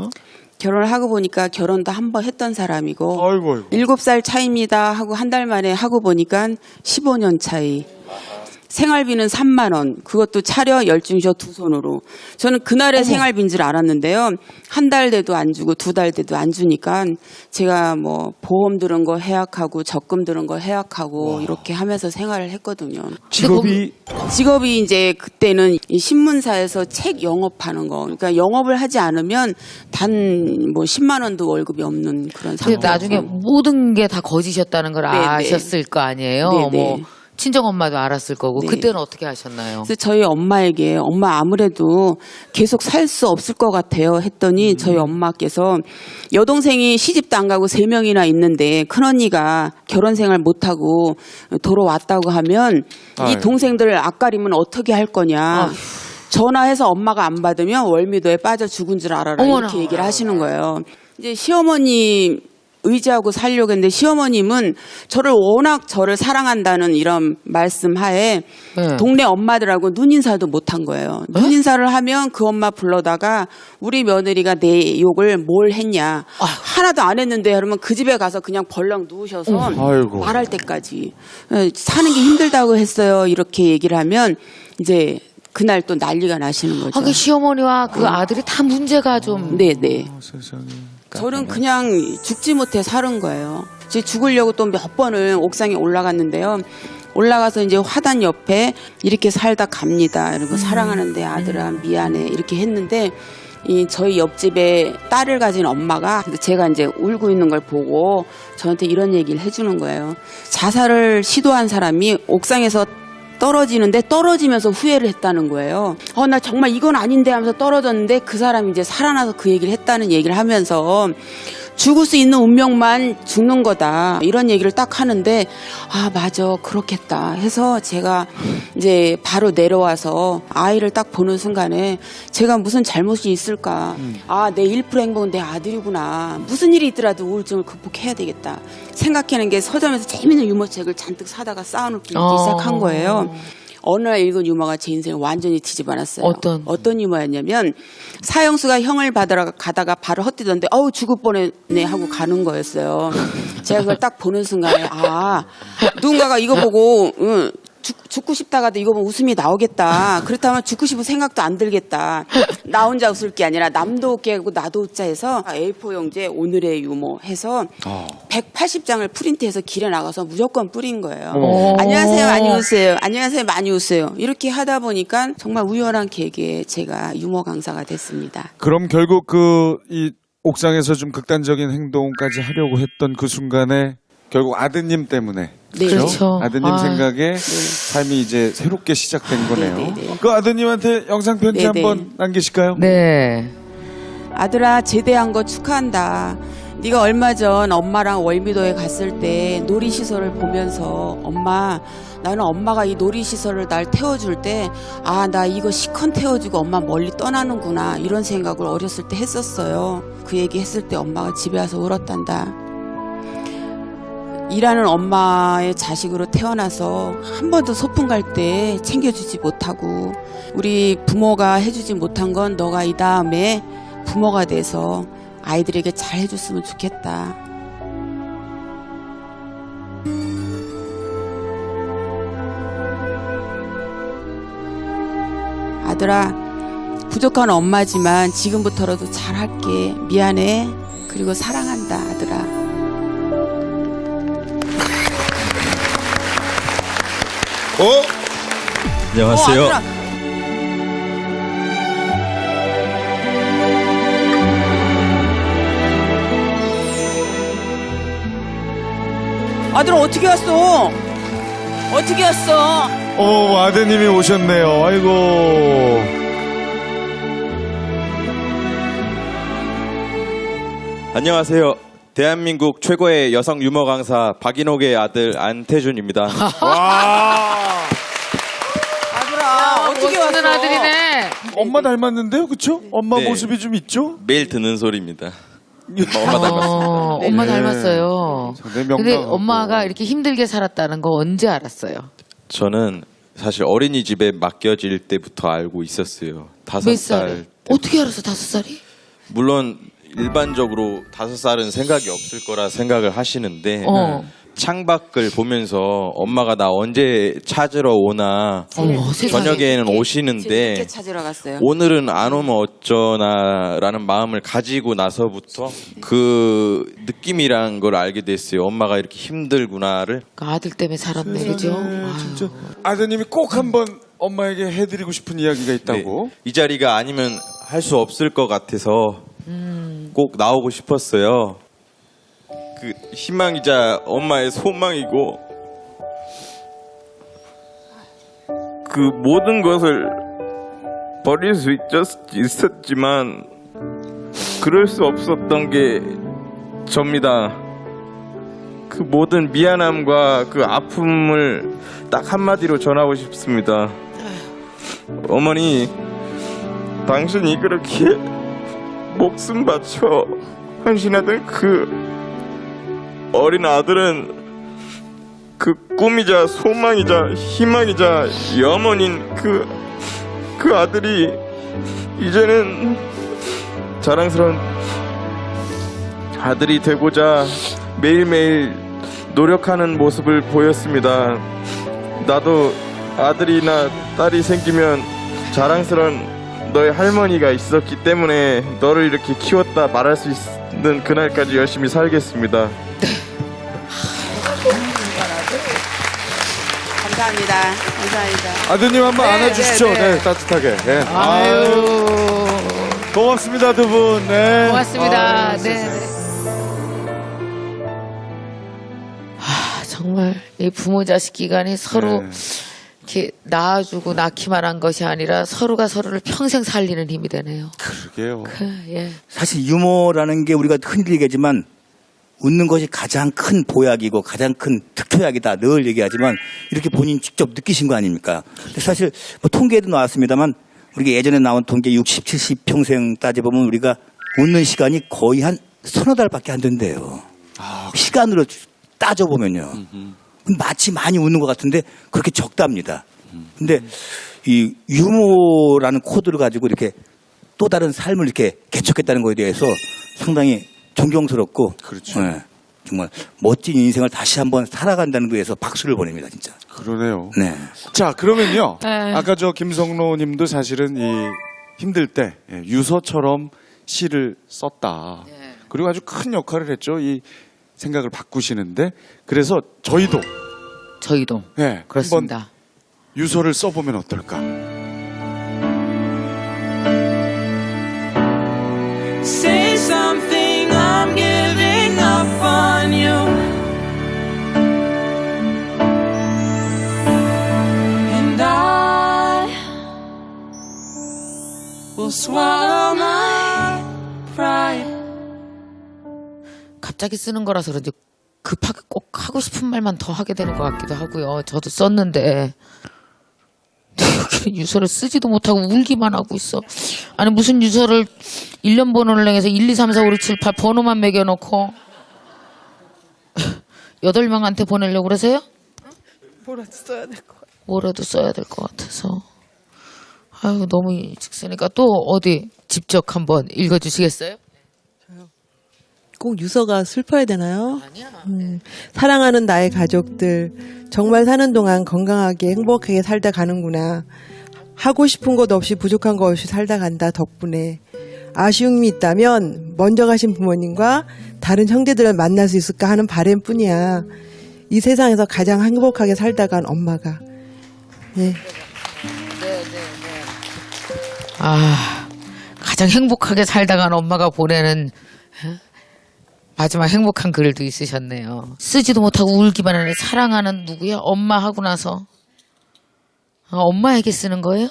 결혼을 하고 보니까 결혼도 한 번 했던 사람이고 아이고. 7살 차이입니다 하고 한 달 만에 하고 보니까 15년 차이. 생활비는 3만 원. 그것도 차려 10중쇼 두 손으로. 저는 그날의 생활비인 줄 알았는데요. 한 달 돼도 안 주고 2달 돼도 안 주니까 제가 뭐 보험 들은 거 해약하고 적금 들은 거 해약하고 이렇게 하면서 생활을 했거든요. 직업이 이제 그때는 이 신문사에서 책 영업하는 거. 그러니까 영업을 하지 않으면 단 뭐 10만 원도 월급이 없는 그런 상황. 근데 나중에 모든 게 다 거짓이었다는 걸 아셨을 거 아니에요. 뭐 친정엄마도 알았을 거고. 그때는 어떻게 하셨나요? 그래서 저희 엄마에게 엄마 아무래도 계속 살 수 없을 것 같아요 했더니 저희 엄마께서 여동생이 시집도 안 가고 3명이나 있는데 큰언니가 결혼 생활 못하고 돌아왔다고 하면 이 동생들을 앞가림은 어떻게 할 거냐. 전화해서 엄마가 안 받으면 월미도에 빠져 죽은 줄 알아라. 이렇게 얘기를 하시는 거예요. 이제 시어머니 의지하고 살려고 했는데 시어머님은 저를 워낙 저를 사랑한다는 이런 말씀하에 동네 엄마들하고 눈인사도 못한 거예요. 눈인사를 하면 그 엄마 불러다가 우리 며느리가 내 욕을 뭘 했냐. 하나도 안 했는데 그러면 그 집에 가서 그냥 벌렁 누우셔서 아이고. 말할 때까지 사는 게 힘들다고 했어요. 이렇게 얘기를 하면 이제 그날 또 난리가 나시는 거죠. 그 시어머니와 그 아들이 다 문제가 좀. 네네. 저는 그냥 죽지 못해 살은 거예요. 이제 죽으려고 또 몇 번을 옥상에 올라갔는데요. 올라가서 이제 화단 옆에 이렇게 살다 갑니다. 이러고 사랑하는데 아들아 미안해 이렇게 했는데 저희 옆집에 딸을 가진 엄마가 제가 이제 울고 있는 걸 보고 저한테 이런 얘기를 해주는 거예요. 자살을 시도한 사람이 옥상에서 떨어지는데 떨어지면서 후회를 했다는 거예요. 나 정말 이건 아닌데 하면서 떨어졌는데 그 사람이 이제 살아나서 그 얘기를 했다는 얘기를 하면서 죽을 수 있는 운명만 죽는 거다. 이런 얘기를 딱 하는데 맞아 그렇겠다 해서 제가 이제 바로 내려와서 아이를 딱 보는 순간에 제가 무슨 잘못이 있을까. 내 1% 행복은 내 아들이구나. 무슨 일이 있더라도 우울증을 극복해야 되겠다. 생각하는 게 서점에서 재밌는 유머책을 잔뜩 사다가 쌓아놓기 시작한 거예요. 어느 날 읽은 유머가 제 인생을 완전히 뒤집어놨어요. 어떤 유머였냐면 사형수가 형을 받으러 가다가 발을 헛디뎠는데 죽을 뻔했네 하고 가는 거였어요. 제가 그걸 딱 보는 순간에 누군가가 이거 보고 죽고 싶다가도 이거 보면 웃음이 나오겠다. 그렇다면 죽고 싶은 생각도 안 들겠다. 나 혼자 웃을 게 아니라 남도 웃게 하고 나도 웃자 해서 A4 용지에 오늘의 유머 해서 180장을 프린트해서 길에 나가서 무조건 뿌린 거예요. 안녕하세요 많이 웃으세요. 안녕하세요 많이 웃으세요. 이렇게 하다 보니까 정말 우연한 계기에 제가 유머 강사가 됐습니다. 그럼 결국 이 옥상에서 좀 극단적인 행동까지 하려고 했던 그 순간에 결국 아드님 때문에 네. 그렇죠. 아드님 생각에 삶이 이제 새롭게 시작된 거네요. 그 아드님한테 영상 편지 한번 남기실까요? 네. 아들아 제대한 거 축하한다. 네가 얼마 전 엄마랑 월미도에 갔을 때 놀이시설을 보면서 나는 엄마가 이 놀이시설을 날 태워줄 때 나 이거 시컨 태워주고 엄마 멀리 떠나는구나 이런 생각을 어렸을 때 했었어요. 그 얘기 했을 때 엄마가 집에 와서 울었단다. 일하는 엄마의 자식으로 태어나서 한 번도 소풍 갈 때 챙겨주지 못하고 우리 부모가 해주지 못한 건 너가 이 다음에 부모가 돼서 아이들에게 잘 해줬으면 좋겠다. 아들아 부족한 엄마지만 지금부터라도 잘할게. 미안해. 그리고 사랑한다 아들아. 안녕하세요. 아들아 어떻게 왔어? 어떻게 왔어? 아드님이 오셨네요. 아이고. 안녕하세요. 대한민국 최고의 여성 유머 강사 박인옥의 아들 안태준입니다. 와. 아들아 어떻게 왔어? 아들이네. 엄마 닮았는데요, 그렇죠? 엄마 네. 모습이 좀 있죠? 매일 듣는 소리입니다. 엄마 닮았습니다. 엄마 닮았어요. 상당히 근데 명랑하고. 엄마가 이렇게 힘들게 살았다는 거 언제 알았어요? 저는 사실 어린이집에 맡겨질 때부터 알고 있었어요. 몇 5살 살에? 어떻게 알았어 5살이? 물론 일반적으로 5살은 생각이 없을 거라 생각을 하시는데 창밖을 보면서 엄마가 나 언제 찾으러 오나 저녁에는 오시는데 늦게 찾으러 갔어요. 오늘은 안 오면 어쩌나라는 마음을 가지고 나서부터 그 느낌이란 걸 알게 됐어요. 엄마가 이렇게 힘들구나를. 그 아들 때문에 살았네, 그죠? 진짜 아드님이 꼭 한번 엄마에게 해드리고 싶은 이야기가 있다고. 이 자리가 아니면 할 수 없을 것 같아서 꼭 나오고 싶었어요. 그 희망이자 엄마의 소망이고 그 모든 것을 버릴 수 있었지만 그럴 수 없었던 게 접니다. 그 모든 미안함과 그 아픔을 딱 한마디로 전하고 싶습니다. 어머니, 당신이 그렇게 목숨 바쳐 헌신하던 그 어린 아들은 그 꿈이자 소망이자 희망이자 염원인 그 아들이 이제는 자랑스러운 아들이 되고자 매일매일 노력하는 모습을 보였습니다. 나도 아들이나 딸이 생기면 자랑스러운 너의 할머니가 있었기 때문에 너를 이렇게 키웠다 말할 수 있는 그날까지 열심히 살겠습니다. 감사합니다. 감사합니다. 아드님 한번 네, 안아주시죠. 네, 따뜻하게. 네. 아유. 고맙습니다, 두 분. 네. 고맙습니다. 아유, 네. 세상에. 정말 이 부모 자식 기간이 서로 네. 이렇게 낳아주고 낳기만 한 것이 아니라 서로가 서로를 평생 살리는 힘이 되네요. 그러게요. 예. 사실 유머라는 게 우리가 흔히 얘기하지만 웃는 것이 가장 큰 보약이고 가장 큰 특효약이다 늘 얘기하지만 이렇게 본인 직접 느끼신 거 아닙니까? 근데 사실 뭐 통계에도 나왔습니다만 우리가 예전에 나온 통계 60, 70 평생 따져보면 우리가 웃는 시간이 거의 한 서너 달밖에 안 된대요. 시간으로 따져보면요. 마치 많이 웃는 것 같은데 그렇게 적답니다. 근데 이 유머라는 코드를 가지고 이렇게 또 다른 삶을 이렇게 개척했다는 거에 대해서 상당히 존경스럽고 그렇죠. 네, 정말 멋진 인생을 다시 한번 살아간다는 거에서 박수를 보냅니다, 진짜. 그러네요. 네. 자, 그러면요. 네. 아까 저 김성로 님도 사실은 이 힘들 때 유서처럼 시를 썼다. 그리고 아주 큰 역할을 했죠. 이 생각을 바꾸시는데 그래서 저희도 네, 그렇습니다. 한번 유서를 써보면 어떨까? Say something, I'm giving up on you. And I will swallow my pride. 갑자기 쓰는 거라서 그런지 급하게 꼭 하고 싶은 말만 더 하게 되는 것 같기도 하고요. 저도 썼는데 유서를 쓰지도 못하고 울기만 하고 있어. 아니 무슨 유서를 1년 번호를 내서 1, 2, 3, 4, 5, 6, 7, 8 번호만 매겨놓고 8명한테 보내려고 그러세요? 뭐라도 써야 될 것 같아요. 뭐라도 써야 될 것 같아서. 아유 너무 일찍 쓰니까 또 어디 직접 한번 읽어주시겠어요? 꼭 유서가 슬퍼야 되나요? 사랑하는 나의 가족들, 정말 사는 동안 건강하게 행복하게 살다 가는구나. 하고 싶은 것 없이 부족한 것 없이 살다 간다 덕분에. 아쉬움이 있다면 먼저 가신 부모님과 다른 형제들을 만날 수 있을까 하는 바람뿐이야. 이 세상에서 가장 행복하게 살다 간 엄마가. 예. 가장 행복하게 살다 간 엄마가 보내는 마지막 행복한 글도 있으셨네요. 쓰지도 못하고 울기만 하는 사랑하는 누구야? 엄마 하고 나서. 엄마에게 쓰는 거예요?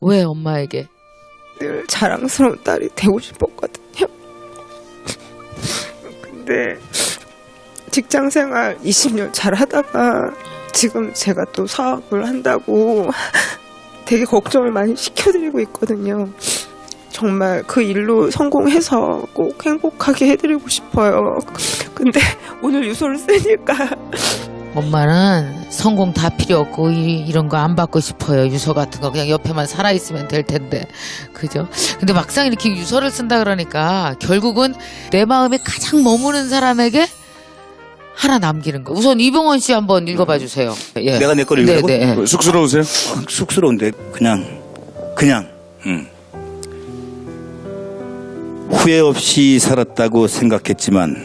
왜 엄마에게? 늘 자랑스러운 딸이 되고 싶었거든요. 근데 직장생활 20년 잘 하다가 지금 제가 또 사업을 한다고 되게 걱정을 많이 시켜드리고 있거든요. 정말 그 일로 성공해서 꼭 행복하게 해드리고 싶어요. 근데 오늘 유서를 쓰니까 엄마는 성공 다 필요 없고 이런 거 안 받고 싶어요. 유서 같은 거 그냥 옆에만 살아있으면 될 텐데 그죠? 근데 막상 이렇게 유서를 쓴다 그러니까 결국은 내 마음에 가장 머무는 사람에게 하나 남기는 거. 우선 이병헌 씨 한번 읽어봐 주세요. 예. 내가 내 거를 읽으라고? 네. 쑥스러우세요? 쑥스러운데 그냥 후회 없이 살았다고 생각했지만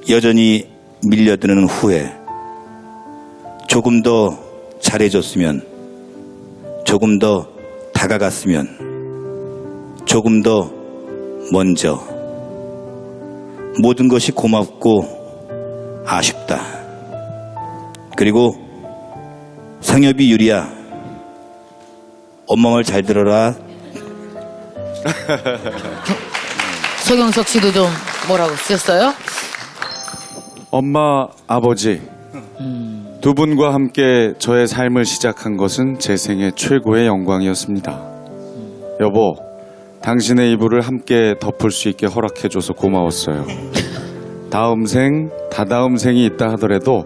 여전히 밀려드는 후회. 조금 더 잘해줬으면, 조금 더 다가갔으면, 조금 더 먼저. 모든 것이 고맙고 아쉽다. 그리고 상엽이 유리야, 엄마 말 잘 들어라. 서경석 씨도 좀 뭐라고 쓰셨어요? 엄마, 아버지, 두 분과 함께 저의 삶을 시작한 것은 제 생애 최고의 영광이었습니다. 여보, 당신의 이불을 함께 덮을 수 있게 허락해줘서 고마웠어요. 다음 생, 다다음 생이 있다 하더라도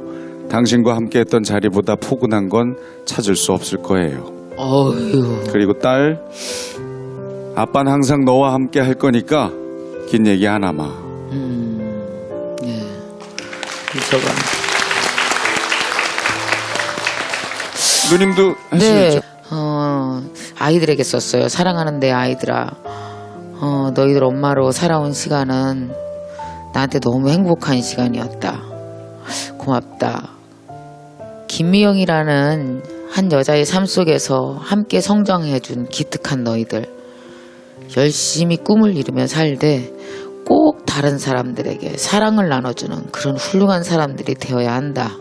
당신과 함께했던 자리보다 포근한 건 찾을 수 없을 거예요. 어휴. 그리고 딸, 아빠는 항상 너와 함께 할 거니까 긴 얘기 하나마. 예. 저가. 누님도 네. 하시겠죠? 아이들에게 썼어요. 사랑하는 내 아이들아. 너희들 엄마로 살아온 시간은 나한테 너무 행복한 시간이었다. 고맙다. 김미영이라는 한 여자의 삶 속에서 함께 성장해준 기특한 너희들. 열심히 꿈을 이루며 살되 꼭 다른 사람들에게 사랑을 나눠주는 그런 훌륭한 사람들이 되어야 한다.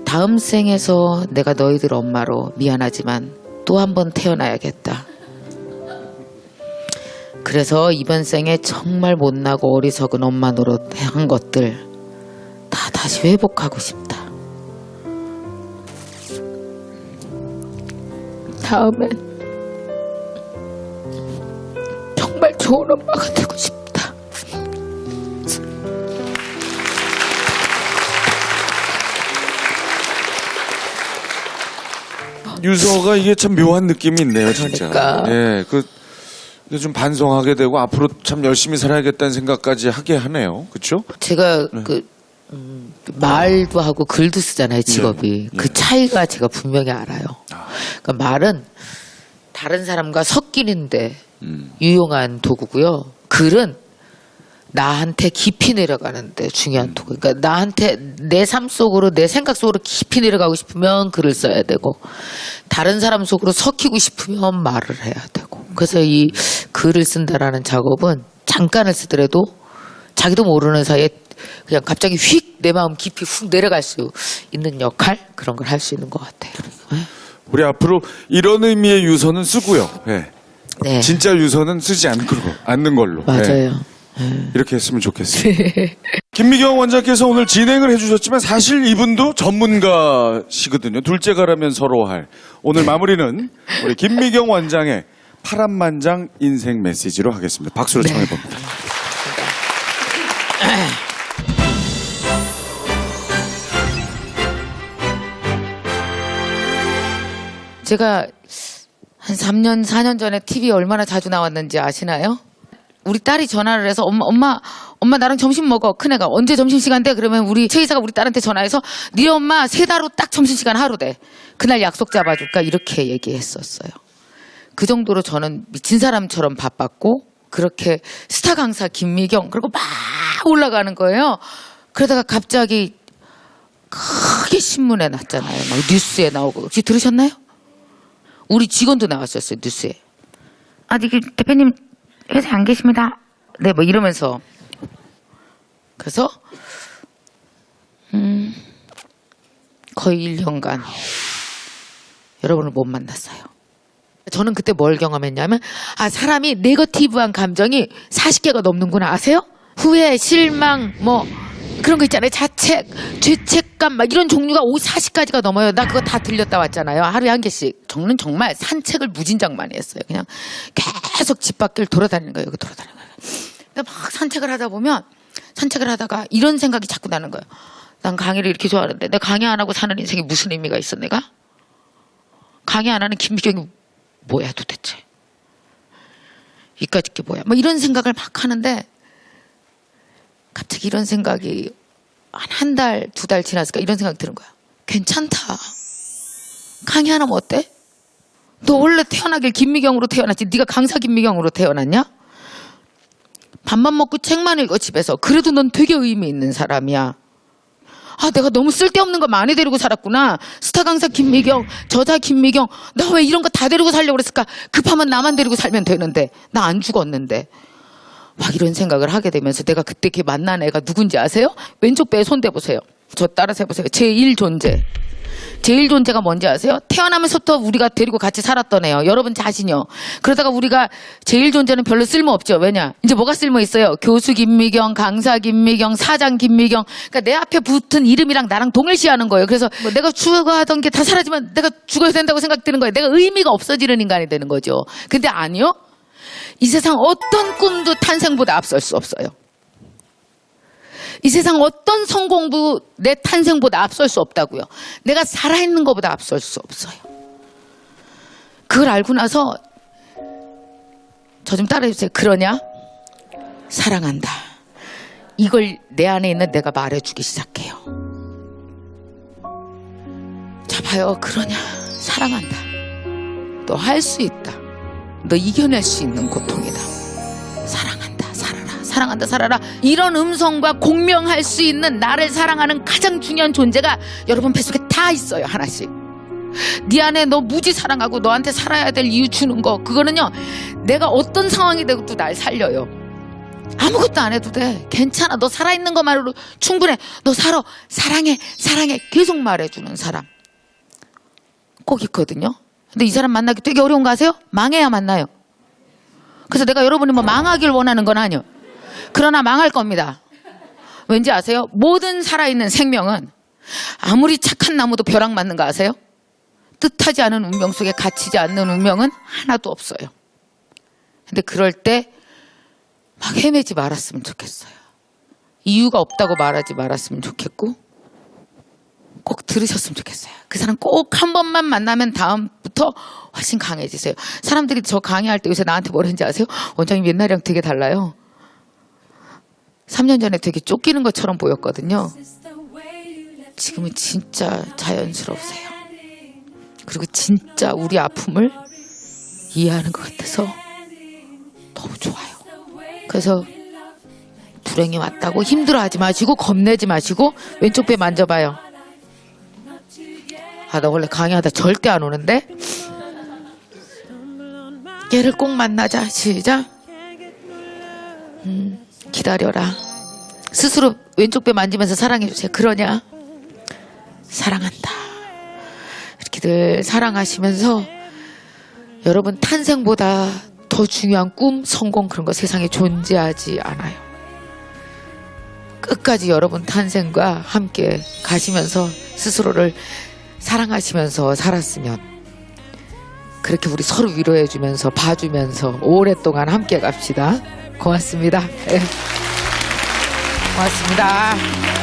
다음 생에서 내가 너희들 엄마로 미안하지만 또 한 번 태어나야겠다. 그래서 이번 생에 정말 못나고 어리석은 엄마 노릇 한 것들 다 다시 회복하고 싶다. 다음엔 정말 좋은 엄마가 되고 싶다. 유서가 이게 참 묘한 느낌이 있네요, 진짜. 그러니까. 예, 이게 좀 반성하게 되고 앞으로 참 열심히 살아야겠다는 생각까지 하게 하네요. 그렇죠? 제가 말도 하고 글도 쓰잖아요, 직업이. 예. 그 차이가 제가 분명히 알아요. 그러니까 말은 다른 사람과 섞이는데 유용한 도구고요. 글은 나한테 깊이 내려가는데 중요한 도구. 그러니까 나한테 내 삶 속으로 내 생각 속으로 깊이 내려가고 싶으면 글을 써야 되고 다른 사람 속으로 섞이고 싶으면 말을 해야 되고. 그래서 이 글을 쓴다라는 작업은 잠깐을 쓰더라도 자기도 모르는 사이에 그냥 갑자기 휙 내 마음 깊이 훅 내려갈 수 있는 역할 그런 걸 할 수 있는 것 같아요. 우리 앞으로 이런 의미의 유서는 쓰고요. 예. 네. 진짜 유서는 쓰지 않는 걸로. 맞아요. 예. 이렇게 했으면 좋겠습니다. 김미경 원장께서 오늘 진행을 해주셨지만 사실 이분도 전문가시거든요. 둘째가라면 서로 할. 오늘 마무리는 우리 김미경 원장의 파란만장 인생 메시지로 하겠습니다. 박수로 청해봅니다. 제가 한 3년, 4년 전에 TV에 얼마나 자주 나왔는지 아시나요? 우리 딸이 전화를 해서 엄마 나랑 점심 먹어. 큰애가 언제 점심시간 돼? 그러면 우리 최 이사가 우리 딸한테 전화해서 네 엄마 세 달 후 딱 점심시간 하루 돼. 그날 약속 잡아줄까? 이렇게 얘기했었어요. 그 정도로 저는 미친 사람처럼 바빴고 그렇게 스타 강사 김미경 그리고 막 올라가는 거예요. 그러다가 갑자기 크게 신문에 났잖아요. 막 뉴스에 나오고. 혹시 들으셨나요? 우리 직원도 나왔었어요. 뉴스에. 아직 대표님 회사에 안 계십니다. 네, 뭐 이러면서. 그래서 거의 1년간 여러분을 못 만났어요. 저는 그때 뭘 경험했냐면 사람이 네거티브한 감정이 40개가 넘는구나 아세요? 후회, 실망, 뭐 그런 거 있잖아요. 자책, 죄책감 막 이런 종류가 40가지가 넘어요. 나 그거 다 들렸다 왔잖아요. 하루에 한 개씩. 저는 정말 산책을 무진장 많이 했어요. 그냥 계속 집 밖을 돌아다니는 거예요. 돌아다니는 거예요. 근데 막 산책을 하다 보면 산책을 하다가 이런 생각이 자꾸 나는 거예요. 난 강의를 이렇게 좋아하는데 내가 강의 안 하고 사는 인생이 무슨 의미가 있어 내가? 강의 안 하는 김미경이 뭐야 도대체? 이까짓 게 뭐야? 뭐 이런 생각을 막 하는데 갑자기 이런 생각이 한 달, 2달 지났을까 이런 생각이 드는 거야. 괜찮다. 강의 하나면 어때? 너 원래 태어나길 김미경으로 태어났지. 네가 강사 김미경으로 태어났냐? 밥만 먹고 책만 읽어 집에서. 그래도 넌 되게 의미 있는 사람이야. 내가 너무 쓸데없는 거 많이 데리고 살았구나. 스타 강사 김미경, 저자 김미경. 나 왜 이런 거 다 데리고 살려고 그랬을까? 급하면 나만 데리고 살면 되는데. 나 안 죽었는데. 막 이런 생각을 하게 되면서 내가 그때 걔 만난 애가 누군지 아세요? 왼쪽 배에 손 대보세요. 저 따라서 해보세요. 제1존재. 제1존재가 뭔지 아세요? 태어나면서부터 우리가 데리고 같이 살았던 애요. 여러분 자신이요. 그러다가 우리가 제1존재는 별로 쓸모없죠. 왜냐? 이제 뭐가 쓸모 있어요? 교수 김미경, 강사 김미경, 사장 김미경. 그러니까 내 앞에 붙은 이름이랑 나랑 동일시하는 거예요. 그래서 뭐 내가 추구하던 게 다 사라지면 내가 죽어야 된다고 생각되는 거예요. 내가 의미가 없어지는 인간이 되는 거죠. 근데 아니요. 이 세상 어떤 꿈도 탄생보다 앞설 수 없어요. 이 세상 어떤 성공도 내 탄생보다 앞설 수 없다고요. 내가 살아있는 것보다 앞설 수 없어요. 그걸 알고 나서 저 좀 따라해주세요. 그러냐? 사랑한다. 이걸 내 안에 있는 내가 말해주기 시작해요. 자, 봐요. 그러냐? 사랑한다. 너 할 수 있다. 너 이겨낼 수 있는 고통이다. 사랑한다. 살아라. 사랑한다. 살아라. 이런 음성과 공명할 수 있는 나를 사랑하는 가장 중요한 존재가 여러분 뱃속에 다 있어요. 하나씩. 네 안에 너 무지 사랑하고 너한테 살아야 될 이유 주는 거, 그거는요 내가 어떤 상황이 되고도 날 살려요. 아무것도 안 해도 돼. 괜찮아. 너 살아있는 것만으로 충분해. 너 살아. 사랑해. 사랑해. 계속 말해주는 사람 꼭 있거든요. 근데 이 사람 만나기 되게 어려운 거 아세요? 망해야 만나요. 그래서 내가 여러분이 뭐 망하길 원하는 건 아니에요. 그러나 망할 겁니다. 왠지 아세요? 모든 살아있는 생명은 아무리 착한 나무도 벼락 맞는 거 아세요? 뜻하지 않은 운명 속에 갇히지 않는 운명은 하나도 없어요. 근데 그럴 때 막 헤매지 말았으면 좋겠어요. 이유가 없다고 말하지 말았으면 좋겠고, 꼭 들으셨으면 좋겠어요. 그 사람 꼭 한 번만 만나면 다음부터 훨씬 강해지세요. 사람들이 저 강의할 때 요새 나한테 뭐라는지 아세요? 원장님 옛날이랑 되게 달라요. 3년 전에 되게 쫓기는 것처럼 보였거든요. 지금은 진짜 자연스러우세요. 그리고 진짜 우리 아픔을 이해하는 것 같아서 너무 좋아요. 그래서 불행이 왔다고 힘들어하지 마시고 겁내지 마시고 왼쪽 배 만져봐요. 아, 나 원래 강의하다 절대 안 오는데 얘를 꼭 만나자. 시작. 기다려라. 스스로 왼쪽 배 만지면서 사랑해주세요. 그러냐? 사랑한다. 이렇게들 사랑하시면서 여러분 탄생보다 더 중요한 꿈, 성공 그런 거 세상에 존재하지 않아요. 끝까지 여러분 탄생과 함께 가시면서 스스로를 사랑하시면서 살았으면, 그렇게 우리 서로 위로해주면서 봐주면서 오랫동안 함께 갑시다. 고맙습니다. 고맙습니다.